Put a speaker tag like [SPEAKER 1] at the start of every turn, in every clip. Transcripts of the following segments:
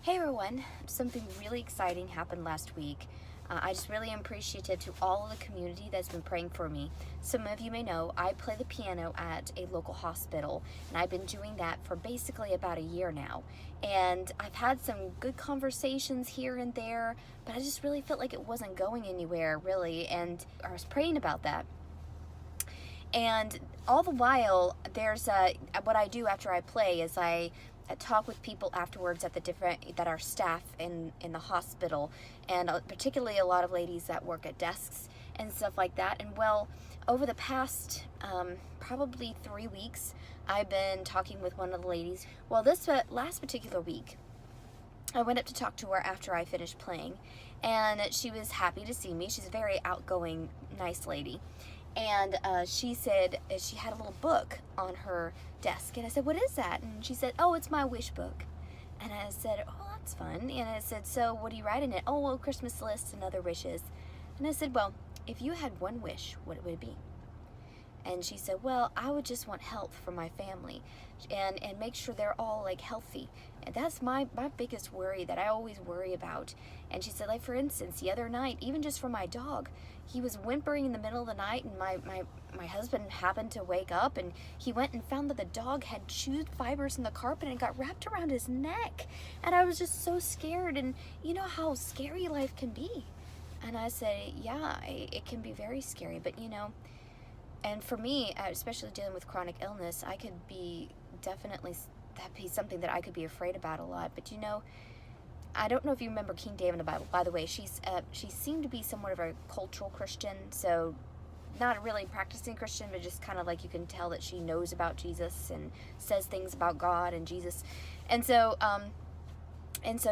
[SPEAKER 1] Hey everyone, something really exciting happened last week. I just really am appreciative to all of the community that's been praying for me. Some of you may know I play the piano at a local hospital, and I've been doing that for basically about a year now. And I've had some good conversations here and there, but I just really felt like it wasn't going anywhere really, and I was praying about that. And all the while, there's what I do after I play is I talk with people afterwards at that are staff in the hospital, and particularly a lot of ladies that work at desks and stuff like that. And well, over the past probably 3 weeks, I've been talking with one of the ladies. Well, this last particular week, I went up to talk to her after I finished playing, and she was happy to see me. She's a very outgoing, nice lady. And she said she had a little book on her desk. And I said, "What is that?" And she said, "Oh, it's my wish book." And I said, "Oh, that's fun." And I said, "So what do you write in it?" "Oh, well, Christmas lists and other wishes." And I said, "Well, if you had one wish, what would it be?" And she said, "Well, I would just want health for my family and make sure they're all like healthy. And that's my biggest worry that I always worry about." And she said, like, for instance, the other night, even just for my dog, he was whimpering in the middle of the night, and my husband happened to wake up, and he went and found that the dog had chewed fibers in the carpet and got wrapped around his neck. And I was just so scared, and you know how scary life can be. And I said, yeah, it can be very scary, but you know, and for me, especially dealing with chronic illness, I could be definitely, that'd be something that I could be afraid about a lot. But you know, I don't know if you remember King David in the Bible. By the way, she seemed to be somewhat of a cultural Christian, so not a really practicing Christian, but just kind of like you can tell that she knows about Jesus and says things about God and Jesus. And so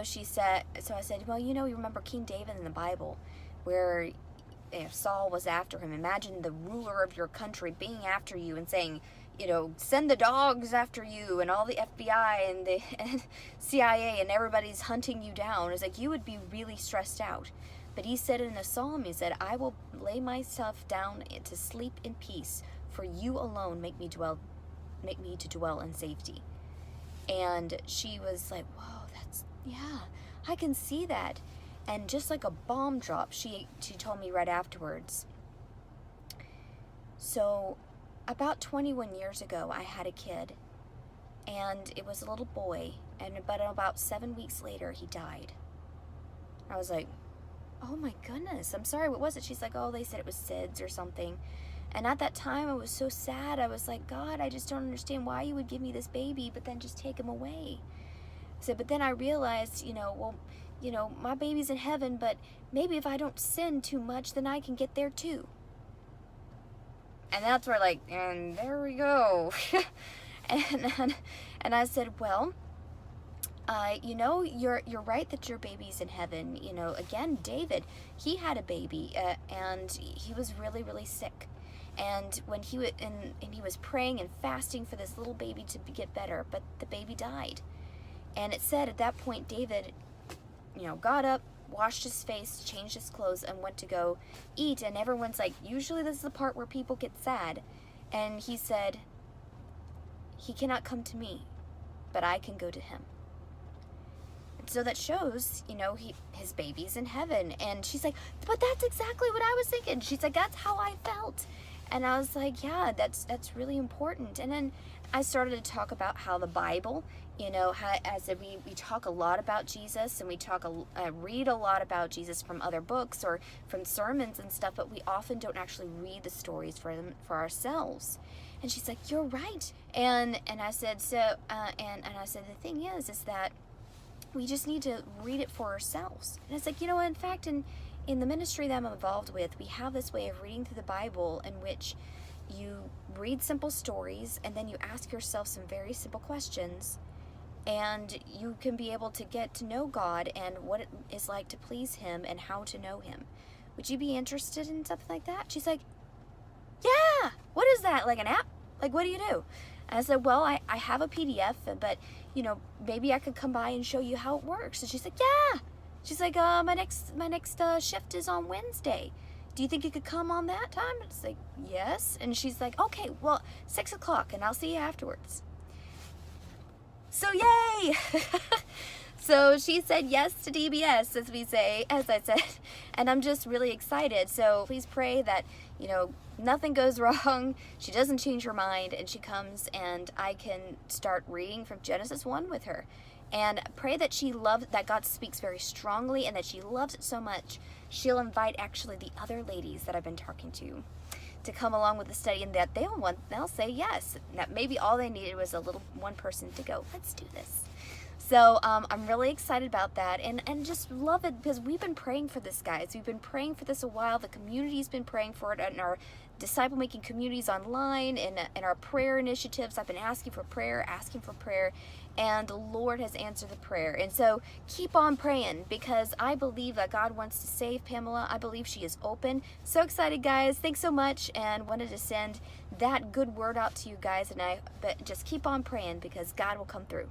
[SPEAKER 1] she said, so I said, well, you know, you remember King David in the Bible, where Saul was after him. Imagine the ruler of your country being after you and saying, you know, send the dogs after you, and all the FBI and the CIA and everybody's hunting you down. It's like you would be really stressed out. But he said in a psalm, he said, "I will lay myself down to sleep in peace, for you alone make me to dwell in safety." And she was like, "Whoa, yeah, I can see that." And just like a bomb drop, she told me right afterwards. So about 21 years ago, I had a kid, and it was a little boy, but about 7 weeks later, he died. I was like, oh my goodness, I'm sorry, what was it? She's like, oh, they said it was SIDS or something. And at that time, I was so sad. I was like, God, I just don't understand why you would give me this baby, but then just take him away. So, but then I realized, well, my baby's in heaven, but maybe if I don't sin too much, then I can get there too. And that's where, and there we go. and I said, well, you're right that your baby's in heaven. Again, David, he had a baby, and he was really, really sick. And when he was praying and fasting for this little baby to get better, but the baby died. And it said at that point, David, got up, washed his face, changed his clothes, and went to go eat. And everyone's like, usually this is the part where people get sad. And he said, he cannot come to me, but I can go to him. And so that shows, his baby's in heaven. And she's like, but that's exactly what I was thinking. She's like, that's how I felt. And I was like, yeah, that's really important. And then I started to talk about how the Bible, we talk a lot about Jesus, and we read a lot about Jesus from other books or from sermons and stuff, but we often don't actually read the stories for ourselves. And she's like, you're right. And I said, and I said, the thing is that we just need to read it for ourselves. And it's like, in fact, in the ministry that I'm involved with, we have this way of reading through the Bible in which you read simple stories, and then you ask yourself some very simple questions, and you can be able to get to know God and what it is like to please Him and how to know Him. Would you be interested in something like that? She's like, yeah, what is that? Like an app? Like, what do you do? And I said, well, I have a PDF, but, maybe I could come by and show you how it works. And she's like, yeah. She's like, my next shift is on Wednesday. Do you think you could come on that time? It's like, yes. And she's like, okay, well, 6 o'clock, and I'll see you afterwards. So yay! So she said yes to DBS, as we say, as I said, and I'm just really excited. So please pray that, you know, nothing goes wrong, she doesn't change her mind, and she comes and I can start reading from Genesis 1 with her. And pray that she loves, that God speaks very strongly and that she loves it so much, she'll invite actually the other ladies that I've been talking to come along with the study, and that they'll say yes. That maybe all they needed was a little one person to go, let's do this. So I'm really excited about that, and just love it, because we've been praying for this, guys. We've been praying for this a while. The community's been praying for it in our disciple making communities online, and in our prayer initiatives. I've been asking for prayer, and the Lord has answered the prayer. And so keep on praying, because I believe that God wants to save Pamela. I believe she is open. So excited, guys. Thanks so much, and wanted to send that good word out to you guys. But just keep on praying, because God will come through.